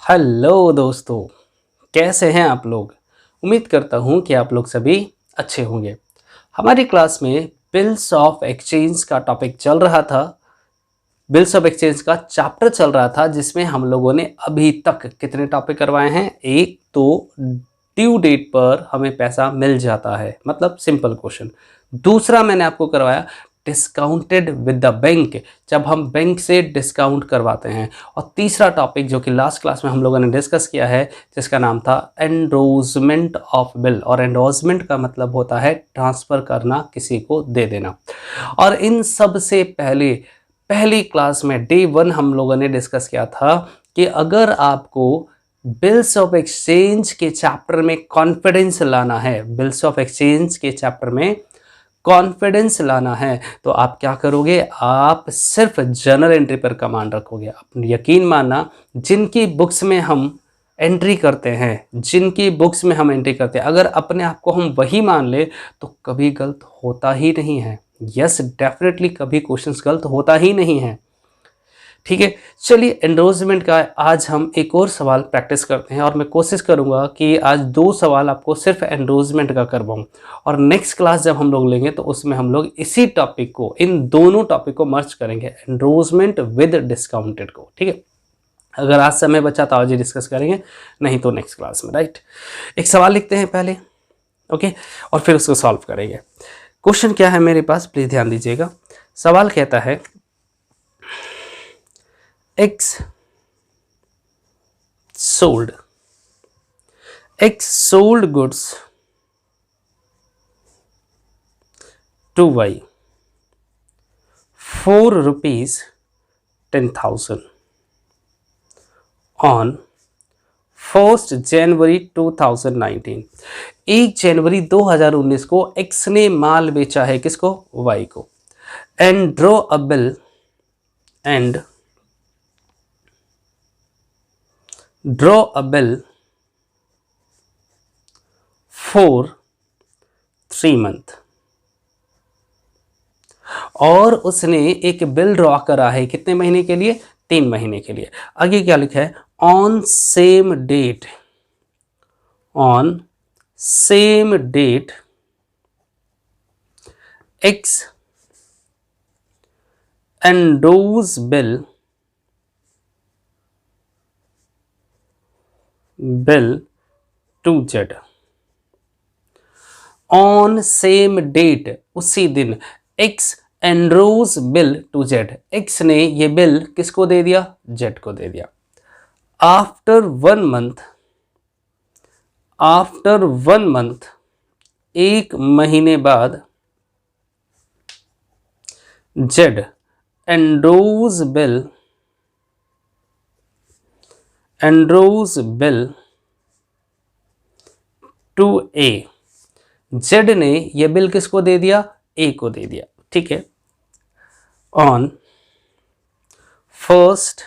Hello दोस्तों, कैसे हैं आप लोग। उम्मीद करता हूं कि आप लोग सभी अच्छे होंगे। हमारी क्लास में बिल्स ऑफ एक्सचेंज का टॉपिक चल रहा था। बिल्स ऑफ एक्सचेंज का चैप्टर चल रहा था जिसमें हम लोगों ने अभी तक कितने टॉपिक करवाए हैं। एक तो ड्यू डेट पर हमें पैसा मिल जाता है, मतलब सिंपल क्वेश्चन। दूसरा मैंने आपको करवाया डिस्काउंटेड विद द बैंक, जब हम बैंक से डिस्काउंट करवाते हैं। और तीसरा टॉपिक जो कि लास्ट क्लास में हम लोगों ने डिस्कस किया है, जिसका नाम था एंडोर्समेंट ऑफ बिल। और एंडोर्समेंट का मतलब होता है ट्रांसफ़र करना, किसी को दे देना। और इन सब से पहले पहली क्लास में डे 1 हम लोगों ने डिस्कस किया था कि अगर आपको बिल्स ऑफ एक्सचेंज के चैप्टर में कॉन्फिडेंस लाना है, बिल्स ऑफ एक्सचेंज के चैप्टर में कॉन्फिडेंस लाना है, तो आप क्या करोगे, आप सिर्फ जर्नल एंट्री पर कमांड रखोगे। आप यकीन मानना, जिनकी बुक्स में हम एंट्री करते हैं, अगर अपने आप को हम वही मान ले तो कभी गलत होता ही नहीं है। यस, डेफिनेटली कभी क्वेश्चंस गलत होता ही नहीं है। ठीक है, चलिए एंडोर्समेंट का आज हम एक और सवाल प्रैक्टिस करते हैं। और मैं कोशिश करूंगा कि आज 2 सवाल आपको सिर्फ एंडोर्समेंट का करवाऊं। और नेक्स्ट क्लास जब हम लोग लेंगे तो उसमें हम लोग इसी टॉपिक को, इन दोनों टॉपिक को मर्ज करेंगे, एंडोर्समेंट विद डिस्काउंटेड को। ठीक है, अगर आज समय बचा तो आज ही डिस्कस करेंगे, नहीं तो नेक्स्ट क्लास में। राइट, एक सवाल लिखते हैं पहले, ओके, और फिर उसको सॉल्व करेंगे। क्वेश्चन क्या है मेरे पास, प्लीज ध्यान दीजिएगा। सवाल कहता है X sold goods to Y 4 rupees 10,000 on 1st January 2019। 1 जनवरी 2019 को X ने माल बेचा है, किसको, Y को। And draw a bill for 3 month। और उसने एक बिल ड्रॉ करा है कितने महीने के लिए, 3 महीने के लिए। आगे क्या लिखा है, on same date X endorse bill to Z. On same date, उसी दिन, X endorse bill to Z. X ने ये बिल किसको दे दिया, जेड को दे दिया। आफ्टर वन मंथ, 1 महीने बाद, Z endorse bill to A. Z ने यह बिल किसको दे दिया, ए को दे दिया। ठीक है, on 1st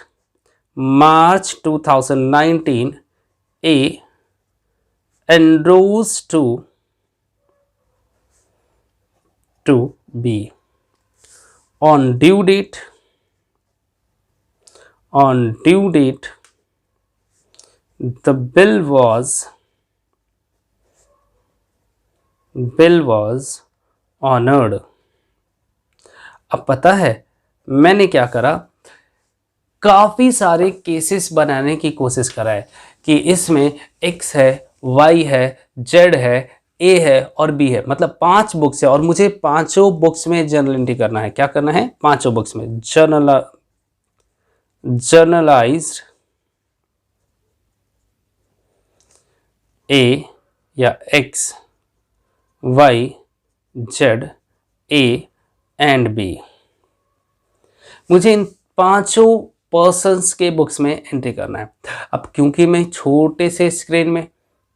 March 2019 A endorse to B. on due date the bill was honored। अब पता है मैंने क्या करा, काफी सारे केसेस बनाने की कोशिश करा है कि इसमें x है, y है, z है, ए है और बी है, मतलब 5 बुक्स है। और मुझे 5 बुक्स में जर्नल एंट्री करना है। क्या करना है, 5 बुक्स में जर्नलाइज्ड ए या X, Y, Z, A and B. मुझे इन 5 पर्सन्स के बुक्स में एंट्री करना है। अब क्योंकि मैं छोटे से स्क्रीन में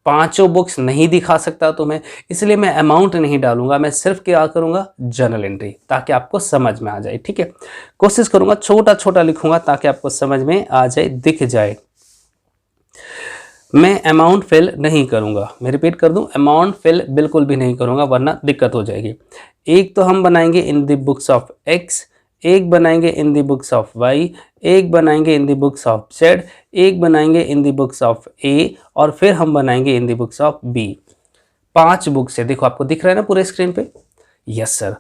5 बुक्स नहीं दिखा सकता तुम्हें, इसलिए मैं अमाउंट नहीं डालूंगा, मैं सिर्फ क्या करूंगा, जर्नल एंट्री, ताकि आपको समझ में आ जाए। ठीक है, कोशिश करूंगा छोटा छोटा लिखूंगा ताकि आपको समझ में आ जाए, दिख जाए। मैं अमाउंट फिल नहीं करूंगा, मैं रिपीट कर दूं, अमाउंट फिल बिल्कुल भी नहीं करूंगा वरना दिक्कत हो जाएगी। एक तो हम बनाएंगे in the books of X एक बनाएंगे in the books of Y, एक बनाएंगे in the books of Z, एक बनाएंगे in the books of A, और फिर हम बनाएंगे in the books of B. 5 books है, देखो आपको दिख रहा है ना पूरे स्क्रीन पे। Yes sir.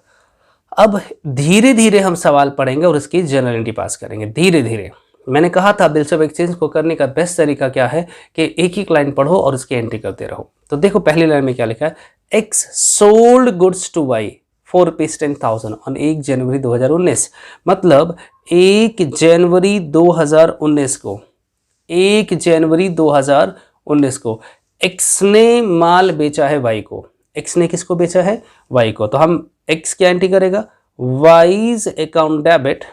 अब धीरे धीरे हम सवाल पढ़ेंगे और इसकी जनरल एंट्री पास करेंगे धीरे धीरे। मैंने कहा था बिल्स ऑफ एक्सचेंज को करने का बेस्ट तरीका क्या है कि एक एक लाइन पढ़ो और उसकी एंट्री करते रहो। तो देखो पहली लाइन में क्या लिखा है, X sold goods to Y for ₹10,000 on 1 जनवरी 2019। मतलब 1 जनवरी 2019 को, 1 जनवरी 2019 को एक्स ने माल बेचा है वाई को। एक्स ने किसको बेचा है? वाई को। तो हम एक्स क्या एंट्री करेगा, Y's account debit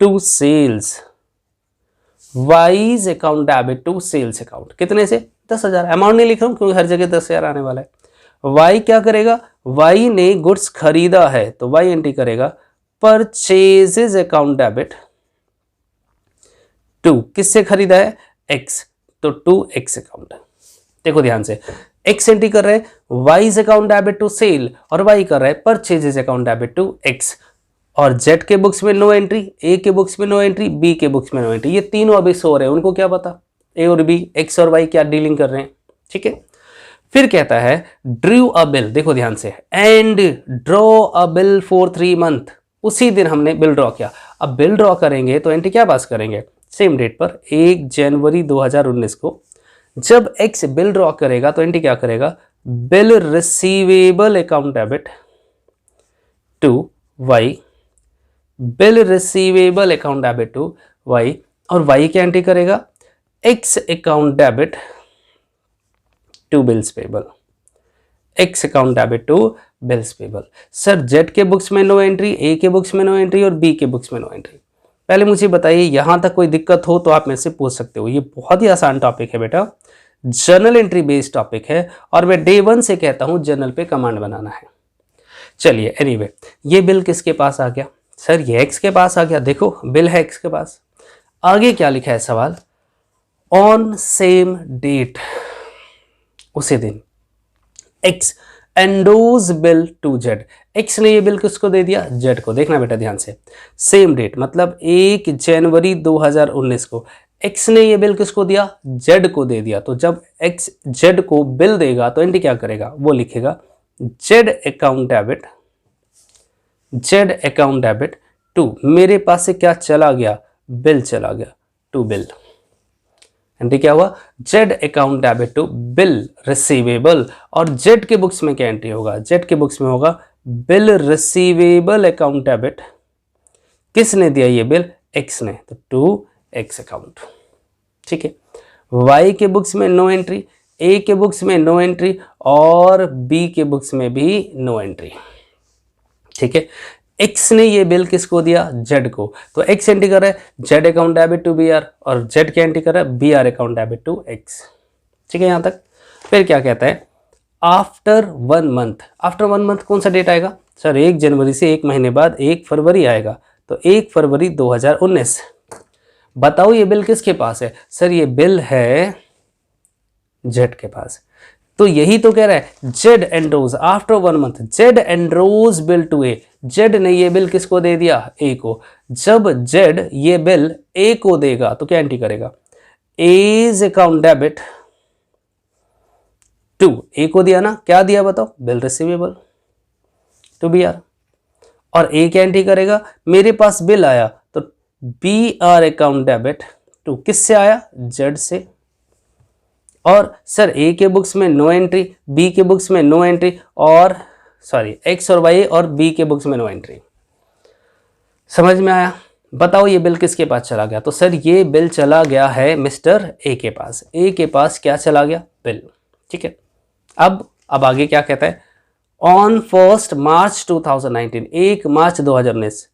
to sales, Y's account debit to sales account. कितने से? 10,000। अमाउंट नहीं लिख रहा हूं क्योंकि हर जगह 10,000 आने वाला है। वाई क्या करेगा, वाई ने गुड्स खरीदा है तो वाई एंट्री करेगा परचेजेज अकाउंट डेबिट टू, किससे खरीदा है? एक्स, तो टू एक्स अकाउंट। देखो ध्यान से, एक्स एंट्री कर रहे हैं Y's account debit to sale और वाई कर रहा है purchases account debit to X. और जेड के बुक्स में नो एंट्री, ए के बुक्स में नो एंट्री, बी के बुक्स में नो एंट्री। ये तीनों अभी सो रहे हैं, उनको क्या पता ए और बी, एक्स और वाई क्या डीलिंग कर रहे हैं। ठीक है, फिर कहता है ड्रू अ बिल, देखो ध्यान से, and draw a bill for 3 month. उसी दिन हमने बिल ड्रॉ किया। अब बिल ड्रॉ करेंगे तो एंट्री क्या पास करेंगे? सेम डेट पर 1 जनवरी 2019 को जब एक्स बिल ड्रॉ करेगा तो एंट्री क्या करेगा, bill receivable account debit to Y, bill receivable account debit to Y, और वाई क्या एंट्री करेगा, X account debit to bills payable, X account debit to bills payable. Sir Z के books में no entry, A के books में no entry और B के books में नो एंट्री। पहले मुझे बताइए यहां तक कोई दिक्कत हो तो आप मेरे से पूछ सकते हो। ये बहुत ही आसान टॉपिक है बेटा, जर्नल एंट्री बेस्ड टॉपिक है और मैं डे 1 से कहता हूं जर्नल पे कमांड बनाना है। चलिए एनीवे, ये बिल किसके पास आ गया? सर ये एक्स के पास आ गया। देखो बिल है एक्स के पास। आगे क्या लिखा है सवाल, ऑन सेम डेट, उसी दिन X endorse bill to Z. X ने ये बिल किसको दे दिया? जेड को। देखना बेटा ध्यान से, सेम डेट मतलब 1 जनवरी 2019 को एक्स ने ये बिल किसको दिया? जेड को दे दिया। तो जब एक्स जेड को बिल देगा तो एंट्री क्या करेगा, वो लिखेगा Z account debit, Z account debit to, मेरे पास से क्या चला गया? बिल चला गया, टू बिल। एंट्री क्या हुआ? Z account debit to bill receivable. और जेड के बुक्स में क्या एंट्री होगा? जेड के बुक्स में होगा बिल रिसीवेबल अकाउंट डेबिट, किसने दिया ये बिल? एक्स ने, तो टू एक्स अकाउंट। ठीक है, वाई के बुक्स में नो एंट्री, ए के बुक्स में नो एंट्री और बी के बुक्स में भी नो एंट्री। ठीक है, एक्स ने ये बिल किसको दिया? जेड को। तो एक्स एंट्री कर रहा है Z account debit to B R और जेड क्या एंट्री कर रहा है? B R account debit to X. ठीक है यहां तक। फिर क्या कहता है, आफ्टर 1 मंथ। आफ्टर 1 मंथ कौन सा डेट आएगा? सर 1 जनवरी से 1 महीने बाद 1 फरवरी आएगा, तो 1 फरवरी 2019। बताओ ये बिल किसके पास है? सर ये बिल है जेड के पास। तो यही तो कह रहा है, Z endorse after 1 month, Z endorse bill to A. Z ने ये बिल किसको दे दिया? ए को। जब जेड ये बिल ए को देगा तो क्या एंट्री करेगा? A's account debit to, A को दिया ना, क्या दिया बताओ? Bill receivable to B R. और ए क्या एंट्री करेगा? मेरे पास बिल आया तो B R account debit to, किससे आया? जेड से। और सर ए के बुक्स में नो एंट्री, बी के बुक्स में नो एंट्री और सॉरी एक्स और वाई और बी के बुक्स में नो एंट्री। समझ में आया? बताओ ये बिल किसके पास चला गया? तो सर ये बिल चला गया है मिस्टर ए के पास। ए के पास क्या चला गया? बिल। ठीक है, अब आगे क्या कहता है, on 1 March 2019, 1 March 2019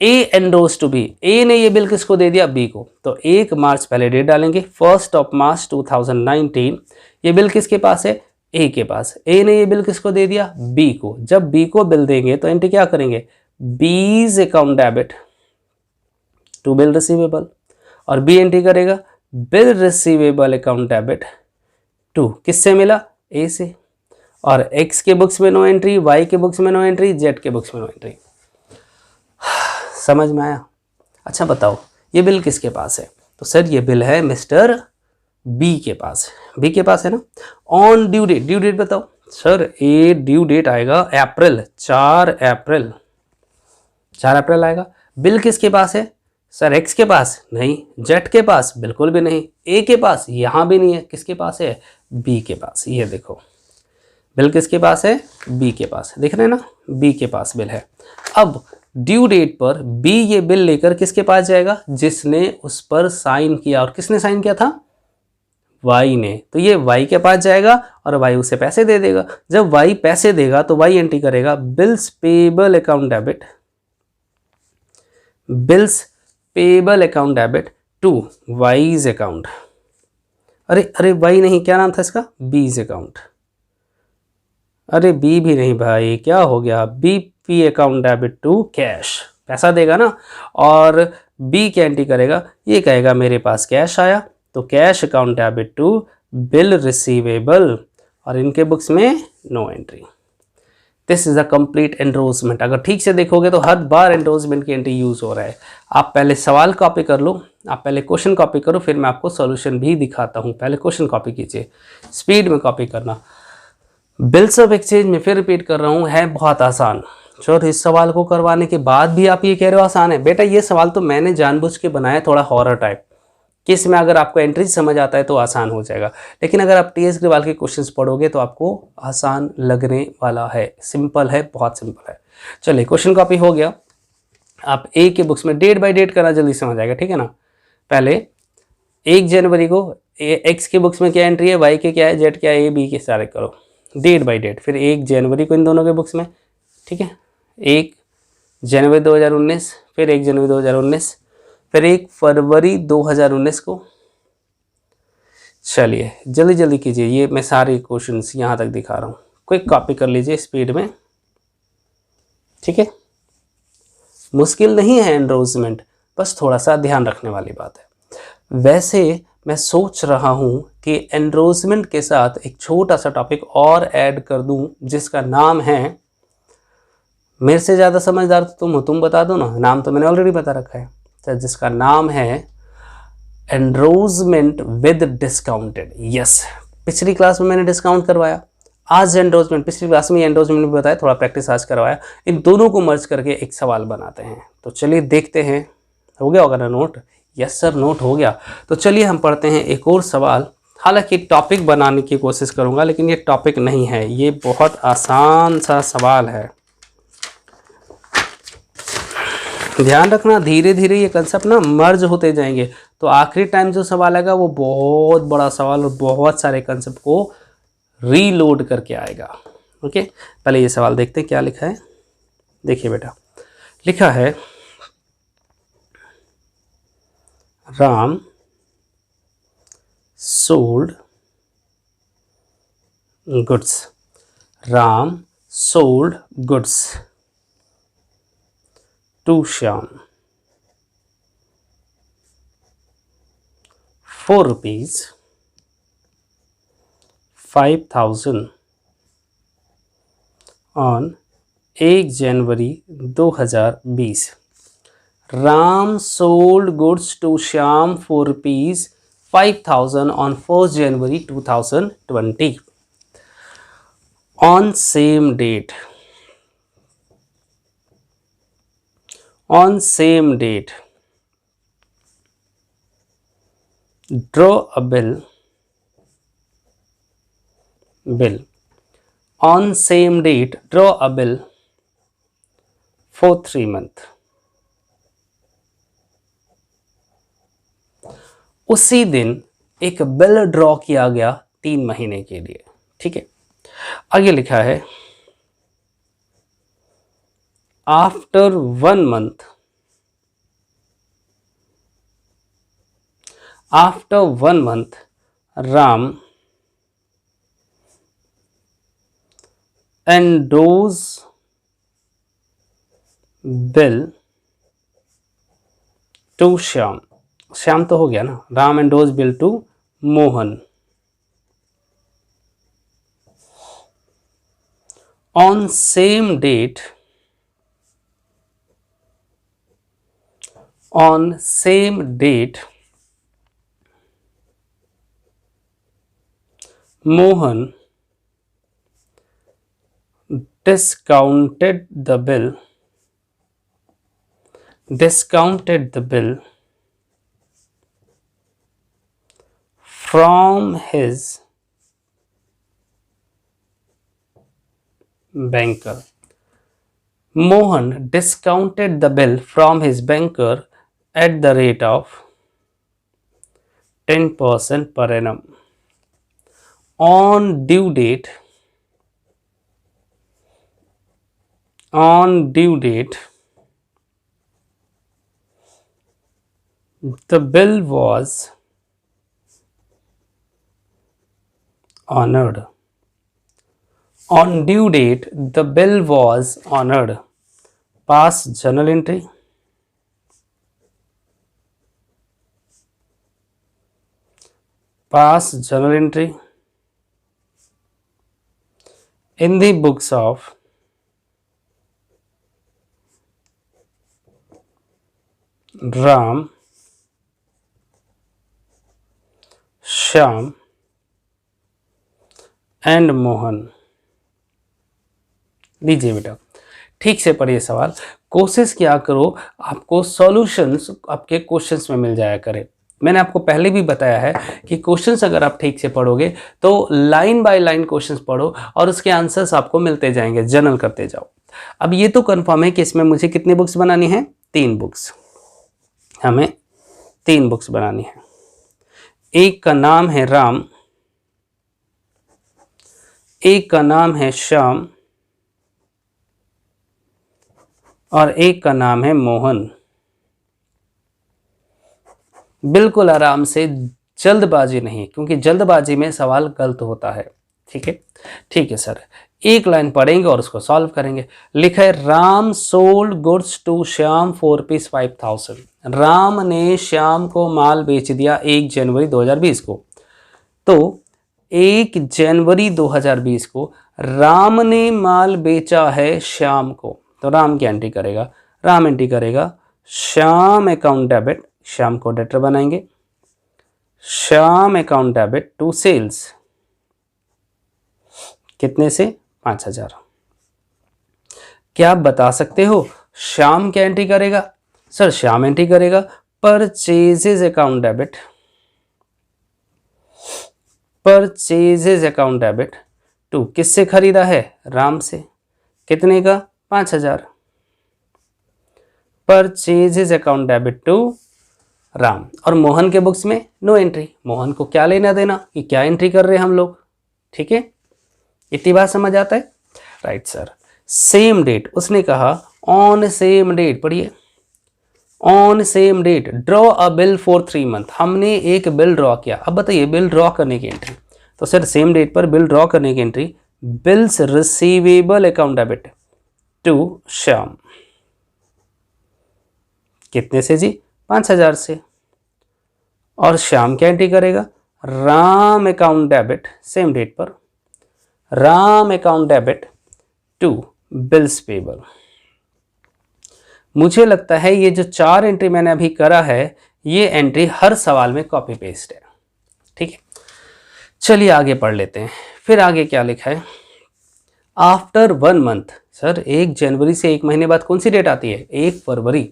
A endorse to B. A ने ये बिल किसको दे दिया? बी को। तो 1 मार्च पहले डेट डालेंगे, 1 मार्च 2019 ये बिल किसके पास है? ए के पास। ए ने ये बिल किसको दे दिया? बी को। जब बी को बिल देंगे तो एंट्री क्या करेंगे? B's account debit to bill receivable और बी एंट्री करेगा bill receivable account debit to, किससे मिला? ए से। और एक्स के बुक्स में नो एंट्री, वाई के बुक्स में नो एंट्री, जेड के बुक्स में नो एंट्री। समझ में आया? अच्छा बताओ ये बिल किसके पास है? तो सर ये बिल है मिस्टर बी के पास। बी के पास है ना। On due date, due date बताओ सर। ए ड्यू डेट आएगा अप्रैल, 4 अप्रैल, 4 अप्रैल आएगा। बिल किसके पास है सर? एक्स के पास नहीं, जेड के पास बिल्कुल भी नहीं, ए के पास यहाँ भी नहीं है, किसके पास है? बी के पास। ये देखो बिल किसके पास है? बी के पास, देख रहे हैं ना, बी के पास बिल है। अब ड्यू डेट पर बी ये बिल लेकर किसके पास जाएगा? जिसने उस पर साइन किया, और किसने साइन किया था? वाई ने। तो ये वाई के पास जाएगा और वाई उसे पैसे दे देगा। जब वाई पैसे देगा तो वाई एंट्री करेगा bills payable account debit, bills payable account debit to Y's account. अरे अरे वाई नहीं, क्या नाम था इसका? बीज अकाउंट। अरे बी भी नहीं भाई, क्या हो गया? B P account debit to cash, पैसा देगा ना, और बी क्या एंट्री करेगा? ये कहेगा मेरे पास कैश आया, तो cash account debit to bill receivable, और इनके बुक्स में no entry. This is a complete endorsement. अगर ठीक से देखोगे तो हर बार एनरोल्समेंट की एंट्री यूज हो रहा है। आप पहले सवाल कॉपी कर लो, आप पहले क्वेश्चन कॉपी करो, फिर मैं आपको सॉल्यूशन भी दिखाता हूँ। पहले क्वेश्चन कॉपी कीजिए, स्पीड में कॉपी करना। बिल्स ऑफ एक्सचेंज में फिर रिपीट कर रहा हूँ, है बहुत आसान। सर इस सवाल को करवाने के बाद भी आप ये कह रहे हो आसान है? बेटा ये सवाल तो मैंने जानबूझ के बनाया थोड़ा हॉरर टाइप, कि इसमें अगर आपको एंट्री समझ आता है तो आसान हो जाएगा, लेकिन अगर आप टीएस अग्रवाल के क्वेश्चंस पढ़ोगे तो आपको आसान लगने वाला है। सिंपल है, बहुत सिंपल है। चलिए क्वेश्चन कॉपी हो गया। आप ए के बुक्स में डेट बाय डेट करना जल्दी समझ आएगा, ठीक है ना। पहले 1 जनवरी को एक्स के बुक्स में क्या एंट्री है, वाई के क्या है, जेड क्या है, ए बी के सारे करो डेट बाय डेट। फिर 1 जनवरी को इन दोनों के बुक्स में, ठीक है, 1 जनवरी 2019, फिर 1 जनवरी 2019, फिर 1 फरवरी 2019 को। चलिए जल्दी जल्दी कीजिए, ये मैं सारे क्वेश्चंस यहाँ तक दिखा रहा हूँ, क्विक कॉपी कर लीजिए स्पीड में, ठीक है। मुश्किल नहीं है एनरोल्समेंट, बस थोड़ा सा ध्यान रखने वाली बात है। वैसे मैं सोच रहा हूँ कि एनरोल्समेंट के साथ एक छोटा सा टॉपिक और ऐड कर दूँ, जिसका नाम है, मेरे से ज़्यादा समझदार तो तुम हो, तुम बता दो ना, नाम तो मैंने ऑलरेडी बता रखा है, तो जिसका नाम है एनरोल्समेंट विद डिस्काउंटेड। यस, पिछली क्लास में मैंने डिस्काउंट करवाया, आज एनरोल्समेंट, पिछली क्लास में एनरोल्समेंट भी बताया, थोड़ा प्रैक्टिस आज करवाया। इन दोनों को मर्ज करके एक सवाल बनाते हैं। तो चलिए देखते हैं, हो गया होगा ना नोट? यस सर नोट हो गया। तो चलिए हम पढ़ते हैं एक और सवाल। हालांकि टॉपिक बनाने की कोशिश करूंगा, लेकिन ये टॉपिक नहीं है, ये बहुत आसान सा सवाल है। ध्यान रखना, धीरे धीरे ये कंसेप्ट ना मर्ज होते जाएंगे, तो आखिरी टाइम जो सवाल आएगा वो बहुत बड़ा सवाल और बहुत सारे कंसेप्ट को रीलोड करके आएगा। ओके, पहले ये सवाल देखते हैं क्या लिखा है। देखिए बेटा, लिखा है Ram sold goods, Ram sold goods to Shyam ₹4 5,000 on 1 जनवरी 2020। Ram sold goods to Shyam ₹4 5,000 on 1st January 2020. On same date, on same date, draw a bill on same date, draw a bill for 3 months. उसी दिन एक बिल ड्रॉ किया गया 3 महीने के लिए, ठीक है। आगे लिखा है after 1 month, after 1 month, Ram endorsed bill to Shyam, Shyam तो हो गया ना, Ram endorse bill to Mohan on same date On same date, Mohan discounted the bill from his banker. Mohan discounted the bill from his banker at the rate of 10% per annum. On due date, the bill was honored. On due date, the bill was honored. Past journal entry. Past journal entry in the books of Ram, Shyam and Mohan. लीजिए बेटा, ठीक से पढ़िए सवाल, कोशिश किया करो आपको सॉल्यूशंस आपके क्वेश्चंस में मिल जाया करे। मैंने आपको पहले भी बताया है कि क्वेश्चंस अगर आप ठीक से पढ़ोगे तो लाइन बाय लाइन क्वेश्चंस पढ़ो और उसके आंसर्स आपको मिलते जाएंगे, जर्नल करते जाओ। अब ये तो कंफर्म है कि इसमें मुझे कितनी बुक्स बनानी है, 3 बुक्स। हमें 3 बुक्स बनानी है। एक का नाम है राम, एक का नाम है श्याम और एक का नाम है मोहन। बिल्कुल आराम से, जल्दबाजी नहीं, क्योंकि जल्दबाजी में सवाल गलत होता है। ठीक है, ठीक है सर। एक लाइन पढ़ेंगे और उसको सॉल्व करेंगे। लिखा है Ram sold goods to Shyam for rupees 5000। Ram ने श्याम को माल बेच दिया 1 जनवरी 2020 को। तो 1 जनवरी 2020 को राम ने माल बेचा है श्याम को, तो राम की एंट्री करेगा, राम एंट्री करेगा श्याम अकाउंट डेबिट, श्याम को डेटर बनाएंगे, Shyam account debit to sales, कितने से 5000। क्या आप बता सकते हो श्याम क्या एंट्री करेगा? सर श्याम एंट्री करेगा purchases account debit, purchases account debit to, किससे खरीदा है? राम से, कितने का? 5000। Purchases account debit to Ram. और मोहन के बुक्स में नो एंट्री, मोहन को क्या लेना देना कि क्या एंट्री कर रहे हैं हम लोग। ठीक है, इतनी बात समझ आता है? Right sir. सेम डेट, उसने कहा ऑन सेम डेट, पढ़िए on same date draw a bill for 3 month. हमने एक बिल ड्रॉ किया। अब बताइए बिल ड्रॉ करने की एंट्री, तो सर सेम डेट पर बिल ड्रॉ करने की entry bills receivable account debit to Shyam, कितने से जी? 5000 से। और श्याम क्या एंट्री करेगा? Ram account debit, same date पर Ram account debit to bills payable. मुझे लगता है ये जो 4 एंट्री मैंने अभी करा है, ये एंट्री हर सवाल में कॉपी पेस्ट है। ठीक है, चलिए आगे पढ़ लेते हैं। फिर आगे क्या लिखा है? आफ्टर 1 मंथ, सर 1 जनवरी से 1 महीने बाद कौन सी डेट आती है? 1 फरवरी।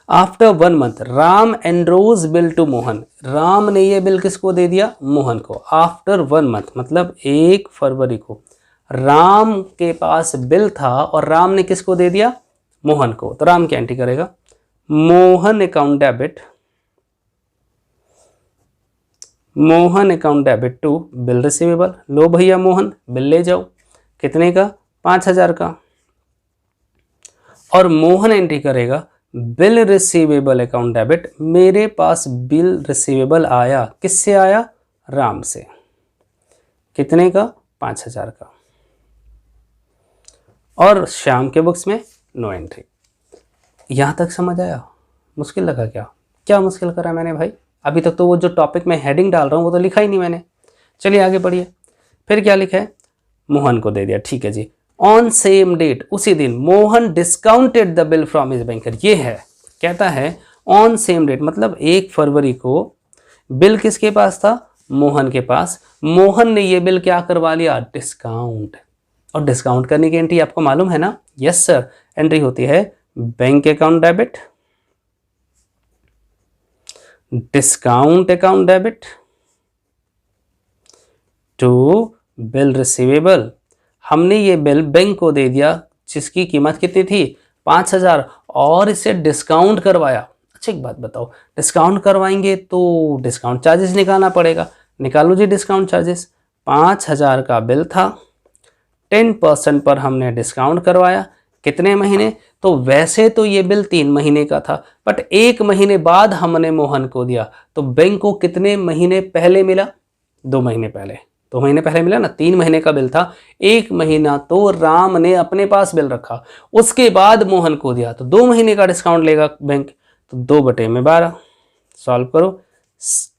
After 1 month Ram endorse bill to Mohan, Ram ने ये बिल किसको दे दिया? मोहन को। आफ्टर 1 मंथ मतलब 1 फरवरी को राम के पास बिल था और राम ने किसको दे दिया? मोहन को। तो राम क्या एंट्री करेगा? Mohan account debit, Mohan account debit to bill receivable. लो भैया मोहन बिल ले जाओ, कितने का? 5000 का। और मोहन एंट्री करेगा बिल रिसीवेबल अकाउंट डेबिट, मेरे पास बिल रिसीवेबल आया, किससे आया? राम से, कितने का? 5000 का। और श्याम के बुक्स में नो एंट्री। यहां तक समझ आया? मुश्किल लगा क्या? क्या मुश्किल करा मैंने भाई? अभी तक तो वो जो टॉपिक में हेडिंग डाल रहा हूं वो तो लिखा ही नहीं मैंने। चलिए आगे बढ़िए। फिर क्या लिखा है? मोहन को दे दिया, ठीक है जी। ऑन सेम डेट, उसी दिन Mohan discounted the bill from his banker. ये है, कहता है ऑन सेम डेट, मतलब 1 फरवरी को बिल किसके पास था? मोहन के पास। मोहन ने ये बिल क्या करवा लिया? डिस्काउंट। और डिस्काउंट करने की एंट्री आपको मालूम है ना? यस सर, एंट्री होती है bank account debit, discount account debit to bill receivable. हमने ये बिल बैंक को दे दिया जिसकी कीमत कितनी थी? 5,000, और इसे डिस्काउंट करवाया। अच्छा एक बात बताओ, डिस्काउंट करवाएंगे तो डिस्काउंट चार्जेस निकालना पड़ेगा। निकालो जी डिस्काउंट चार्जेस। 5,000 का बिल था, 10% पर हमने डिस्काउंट करवाया। कितने महीने? तो वैसे तो ये बिल 3 महीने का था, बट 1 महीने बाद हमने मोहन को दिया, तो बैंक को कितने महीने पहले मिला? 2 महीने पहले। 2 महीने पहले मिला ना, 3 महीने का बिल था, 1 महीना तो राम ने अपने पास बिल रखा, उसके बाद मोहन को दिया, तो 2 महीने का डिस्काउंट लेगा बैंक। तो 2/12 सॉल्व करो।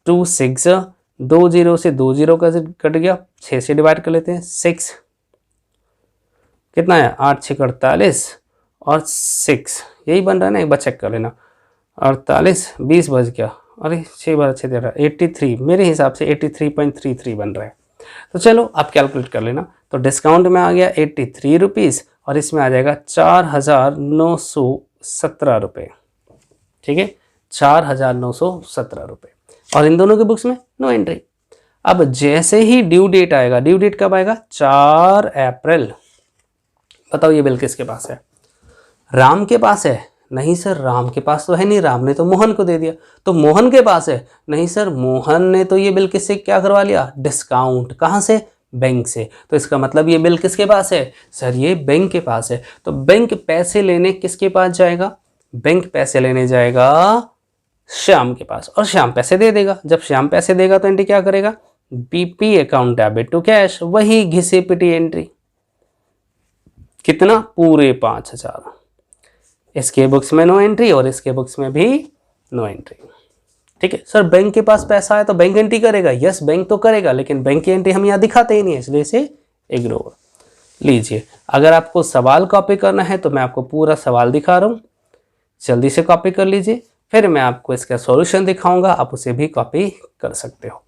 2 6 2 0 से 2 0 का कट गया, 6 से डिवाइड कर लेते हैं। 6 कितना है? 8 6 48 और 6 यही बन रहा है ना, एक बार चेक कर लेना। 48 20 बज गया, अरे 6 बार 6 13 83, मेरे हिसाब से 83.33 बन रहा है। तो चलो आप कैलकुलेट कर लेना। तो डिस्काउंट में आ गया 83 रुपीज़ और इसमें आ जाएगा 4,917 रुपये। ठीक है, 4,917 रुपये। और इन दोनों के बुक्स में नो एंट्री। अब जैसे ही ड्यू डेट आएगा, ड्यू डेट कब आएगा? 4 अप्रैल। बताओ ये बिल किसके पास है? राम के पास है? नहीं सर, राम के पास तो है नहीं, राम ने तो मोहन को दे दिया। तो मोहन के पास है? नहीं सर, मोहन ने तो ये बिल किससे क्या करवा लिया? डिस्काउंट। कहाँ से? बैंक से। तो इसका मतलब ये बिल किसके पास है? सर ये बैंक के पास है। तो बैंक पैसे लेने किसके पास जाएगा? बैंक पैसे लेने जाएगा श्याम के पास, और श्याम पैसे दे देगा। जब श्याम पैसे देगा तो एंट्री क्या करेगा? BP account debit to cash, वही घिसी पिटी एंट्री। कितना? पूरे 5,000। इसके बुक्स में नो एंट्री और इसके बुक्स में भी नो एंट्री। ठीक है सर, बैंक के पास पैसा है तो बैंक एंट्री करेगा। यस, बैंक तो करेगा, लेकिन बैंक की एंट्री हम यहाँ दिखाते ही नहीं है, इसलिए इसे इग्नोर लीजिए। अगर आपको सवाल कॉपी करना है तो मैं आपको पूरा सवाल दिखा रहा हूँ, जल्दी से कॉपी कर लीजिए, फिर मैं आपको इसका सॉल्यूशन दिखाऊंगा, आप उसे भी कॉपी कर सकते हो।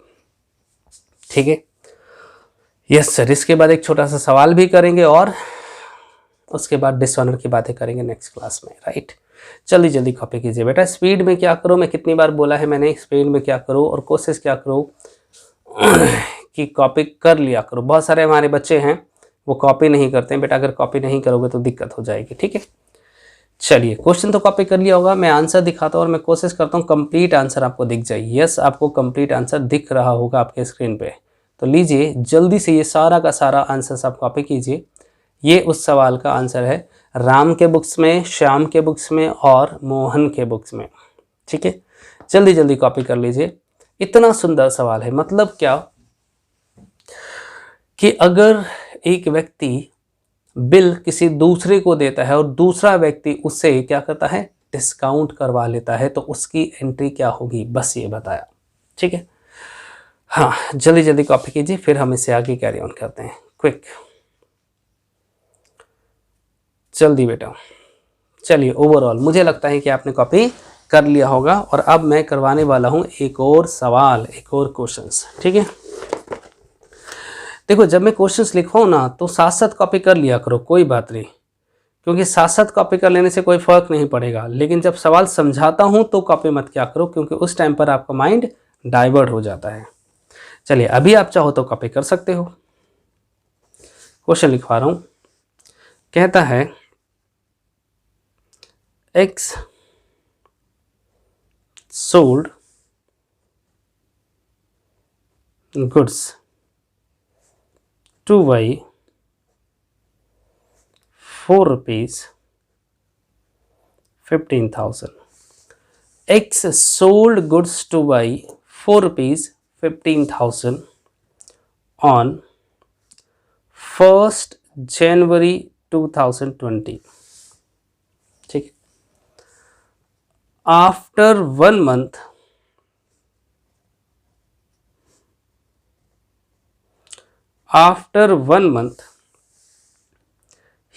ठीक है, यस सर। इसके बाद एक छोटा सा सवाल भी करेंगे और उसके बाद डिसऑनर की बातें करेंगे नेक्स्ट क्लास में, राइट। जल्दी जल्दी कॉपी कीजिए बेटा। स्पीड में क्या करो, मैं कितनी बार बोला है मैंने, स्पीड में क्या करो और कोशिश क्या करो कि कॉपी कर लिया करो। बहुत सारे हमारे बच्चे हैं वो कॉपी नहीं करते हैं बेटा, अगर कॉपी नहीं करोगे तो दिक्कत हो जाएगी। ठीक है, चलिए क्वेश्चन तो कॉपी कर लिया होगा, मैं आंसर दिखाता हूँ और मैं कोशिश करता हूँ कंप्लीट आंसर आपको दिख जाए। यस, आपको कंप्लीट आंसर दिख रहा होगा आपके स्क्रीन पे, तो लीजिए जल्दी से ये सारा का सारा आंसर आप कॉपी कीजिए। ये उस सवाल का आंसर है, राम के बुक्स में, श्याम के बुक्स में और मोहन के बुक्स में। ठीक है, जल्दी जल्दी कॉपी कर लीजिए। इतना सुंदर सवाल है, मतलब क्या कि अगर एक व्यक्ति बिल किसी दूसरे को देता है और दूसरा व्यक्ति उससे क्या करता है? डिस्काउंट करवा लेता है, तो उसकी एंट्री क्या होगी, बस ये बताया। ठीक है, हाँ जल्दी जल्दी कॉपी कीजिए, फिर हम इससे आगे कैरी ऑन करते हैं। क्विक, जल्दी बेटा। चलिए, ओवरऑल मुझे लगता है कि आपने कॉपी कर लिया होगा और अब मैं करवाने वाला हूँ एक और सवाल, एक और क्वेश्चंस। ठीक है, देखो जब मैं क्वेश्चंस लिखवाऊँ ना तो साथ साथ कॉपी कर लिया करो, कोई बात नहीं, क्योंकि साथ साथ कॉपी कर लेने से कोई फ़र्क नहीं पड़ेगा। लेकिन जब सवाल समझाता हूँ तो कॉपी मत क्या करो, क्योंकि उस टाइम पर आपका माइंड डाइवर्ट हो जाता है। चलिए, अभी आप चाहो तो कॉपी कर सकते हो। क्वेश्चन लिखवा रहा हूँ, कहता है X sold goods to Y 4 rupees 15,000. X sold goods to Y 4 rupees 15,000 on 1st January 2020. ठीक, after 1 month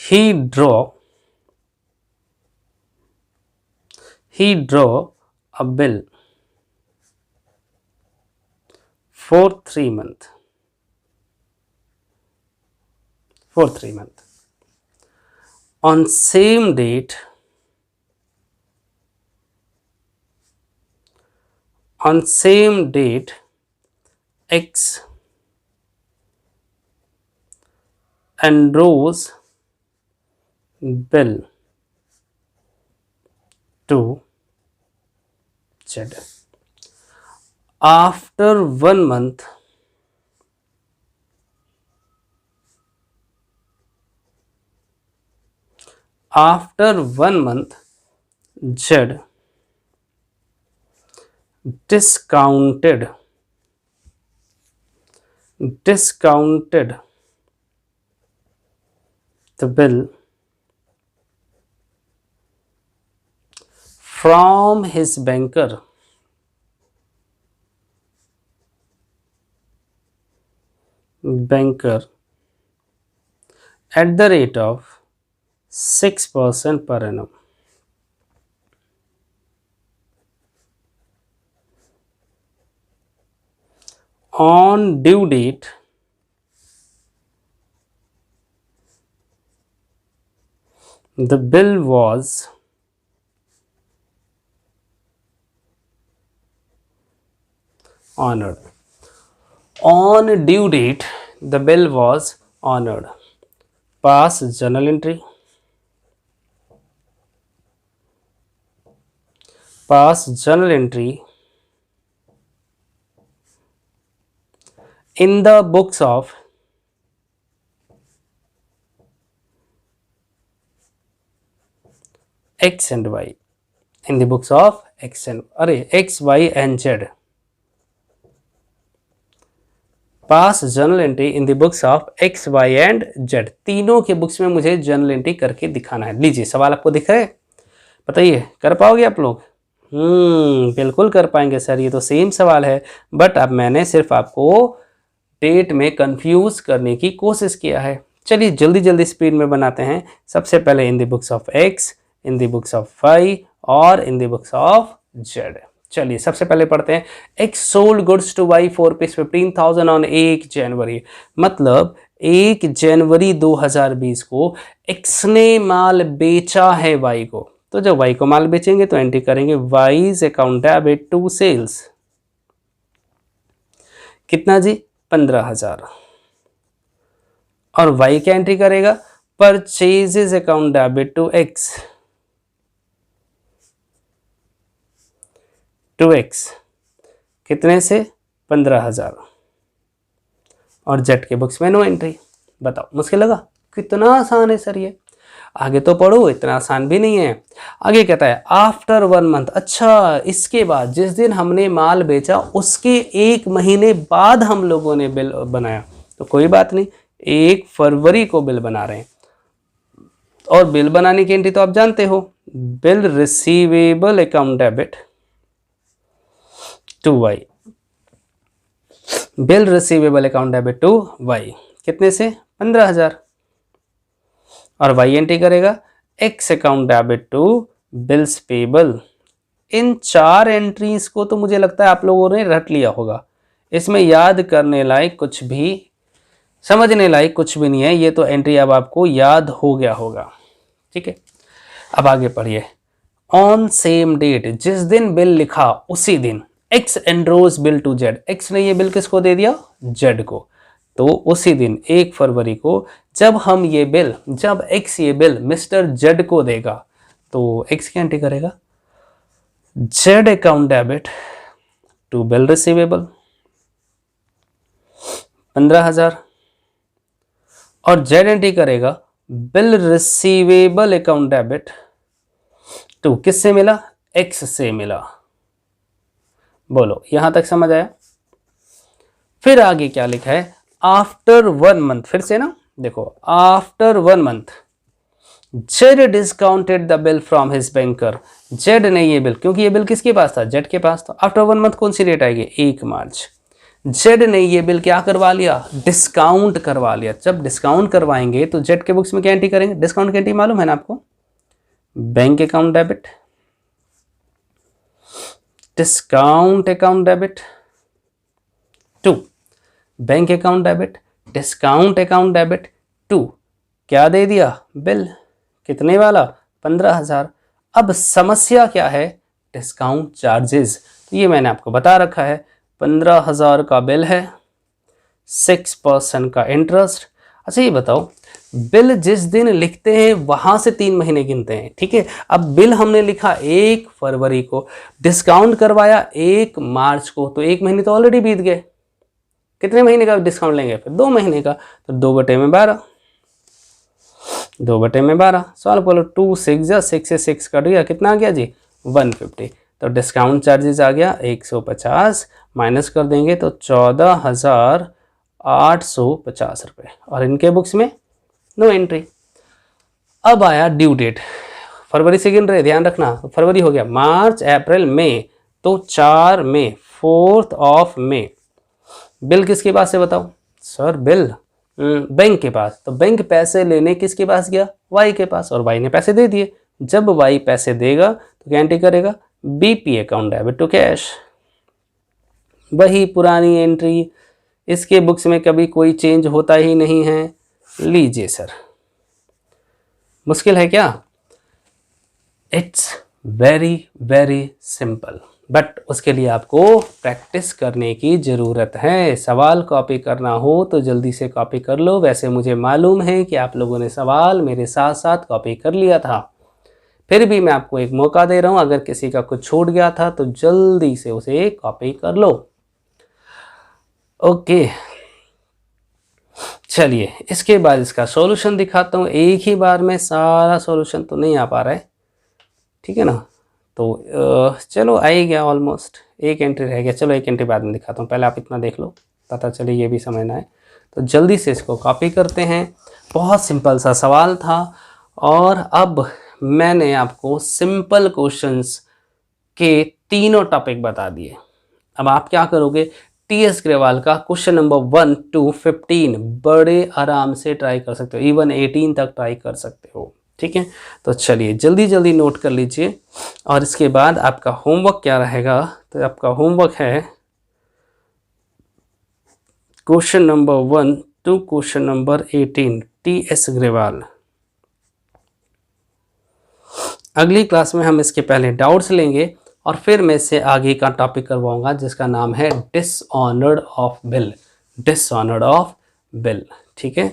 he draw a bill for 3 months. For 3 months. On same date, X enrolls bill to Z. After 1 month, Z discounted the bill from his banker at the rate of 6% per annum. On due date, the bill was honored. On due date, the bill was honored. Pass journal entry. In the books of X and Y. In the books of X, Y and Z. Pass journal entry in the books of X, Y and Z. तीनों के books में मुझे journal entry करके दिखाना है. लीजिए सवाल आपको दिख रहा है, बताइए कर पाओगे आप लोग? बिल्कुल कर पाएंगे सर, ये तो सेम सवाल है, बट अब मैंने सिर्फ आपको डेट में कंफ्यूज करने की कोशिश किया है. चलिए जल्दी जल्दी स्पीड में बनाते हैं. सबसे पहले in the books of X, in the books of Y और in the books of Z. चलिए सबसे पहले पढ़ते हैं. X sold goods to Y for ₹15,000 on 1 जनवरी. मतलब 1 जनवरी 2020 को X ने माल बेचा है Y को. तो जब Y को माल बेचेंगे तो एंट्री करेंगे Y's account debit to sales. कितना जी? 15,000. और Y क्या एंट्री करेगा? Purchases account debit to X. कितने से? 15,000. और Z के बुक्स में नो एंट्री. बताओ मुश्किल लगा? कितना आसान है सर ये. आगे तो पढ़ो, इतना आसान भी नहीं है. आगे कहता है आफ्टर 1 मंथ. अच्छा, इसके बाद जिस दिन हमने माल बेचा उसके 1 महीने बाद हम लोगों ने बिल बनाया. तो कोई बात नहीं, 1 फरवरी को बिल बना रहे हैं. और बिल बनाने की एंट्री तो आप जानते हो, bill receivable account debit to Y. Bill receivable account debit to Y. कितने से? 15,000. और Y एंट्री करेगा X account debit to bills payable. इन 4 एंट्रीज को तो मुझे लगता है आप लोगों ने रट लिया होगा. इसमें याद करने लायक कुछ भी, समझने लायक कुछ भी नहीं है. ये तो एंट्री अब आपको याद हो गया होगा. ठीक है, अब आगे पढ़िए. ऑन सेम डेट, जिस दिन बिल लिखा उसी दिन X endorse bill to Z. X ने ये बिल किसको दे दिया? Z को. तो उसी दिन 1 फरवरी को जब X ये बिल मिस्टर Z को देगा तो X क्या एंट्री करेगा? Z account debit to bill receivable 15,000. और Z एंट्री करेगा bill receivable account debit to किससे मिला? X से मिला. बोलो यहां तक समझ आया? फिर आगे क्या लिखा है? After 1 month. फिर से ना देखो, after 1 month Z discounted the bill from his banker. Z ने ये बिल, क्योंकि ये बिल किसके पास था? Z के पास था. आफ्टर 1 मंथ कौन सी डेट आएगी? 1 मार्च. Z ने ये बिल क्या करवा लिया? डिस्काउंट करवा लिया. जब डिस्काउंट करवाएंगे तो Z के बुक्स में क्या एंट्री करेंगे? डिस्काउंट की एंट्री मालूम है ना आपको? Bank account debit discount account debit to bank account debit, discount account debit to क्या दे दिया, बिल, कितने वाला, 15,000। अब समस्या क्या है, डिस्काउंट चार्जेस। तो ये मैंने आपको बता रखा है, 15,000 का बिल है, 6% का इंटरेस्ट। अच्छा ये बताओ, बिल जिस दिन लिखते हैं वहां से 3 महीने गिनते हैं, ठीक है। अब बिल हमने लिखा 1 फरवरी को, डिस्काउंट करवाया 1 मार्च को, तो 1 महीने तो ऑलरेडी बीत गए। कितने महीने का डिस्काउंट लेंगे फिर, 2 महीने का, तो 2/12, 2/12 सॉल्व करो। 2 6 या 6 से 6 कट गया, कितना आ गया जी, 150। तो डिस्काउंट चार्जेस आ गया 150, माइनस कर देंगे तो 14,850 रुपये, और इनके बुक्स में नो एंट्री। अब आया ड्यू डेट, फरवरी से गिन रहे, ध्यान रखना, तो फरवरी हो गया, मार्च अप्रैल मई, तो 4 मई, 4th ऑफ मई। बिल किसके पास से बताओ, सर बिल बैंक के पास, तो बैंक पैसे लेने किसके पास गया, वाई के पास, और वाई ने पैसे दे दिए। जब वाई पैसे देगा तो क्या एंट्री करेगा, BP account debit to cash, वही पुरानी एंट्री, इसके बुक्स में कभी कोई चेंज होता ही नहीं है। लीजिए सर, मुश्किल है क्या, it's very very simple, but उसके लिए आपको प्रैक्टिस करने की ज़रूरत है। सवाल कॉपी करना हो तो जल्दी से कॉपी कर लो। वैसे मुझे मालूम है कि आप लोगों ने सवाल मेरे साथ साथ कॉपी कर लिया था, फिर भी मैं आपको एक मौका दे रहा हूँ, अगर किसी का कुछ छूट गया था तो जल्दी से उसे कॉपी कर लो। ओके, चलिए इसके बाद इसका सॉल्यूशन दिखाता हूँ। एक ही बार में सारा सॉल्यूशन तो नहीं आ पा रहा है, ठीक है ना, तो चलो आ ही गया, ऑलमोस्ट एक एंट्री रह गया। चलो एक एंट्री बाद में दिखाता हूँ, पहले आप इतना देख लो, पता चले ये भी समझना है। तो जल्दी से इसको कॉपी करते हैं। बहुत सिंपल सा सवाल था, और अब मैंने आपको सिंपल क्वेश्चंस के तीनों टॉपिक बता दिए। अब आप क्या करोगे, टीएस ग्रेवाल का क्वेश्चन नंबर 1 to 15 बड़े आराम से ट्राई कर सकते हो, इवन 18 तक ट्राई कर सकते हो, ठीक है। तो चलिए जल्दी जल्दी नोट कर लीजिए, और इसके बाद आपका होमवर्क क्या रहेगा, तो आपका होमवर्क है question number 1 to question number 18 TS Grewal. अगली क्लास में हम इसके पहले डाउट्स लेंगे, और फिर मैं इससे आगे का टॉपिक करवाऊंगा जिसका नाम है dishonoured of bill, dishonoured of bill, ठीक है।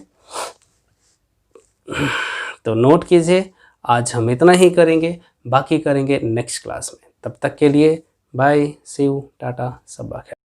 तो नोट कीजिए, आज हम इतना ही करेंगे, बाकी करेंगे नेक्स्ट क्लास में। तब तक के लिए बाय, सी यू, टाटा, सब बाय।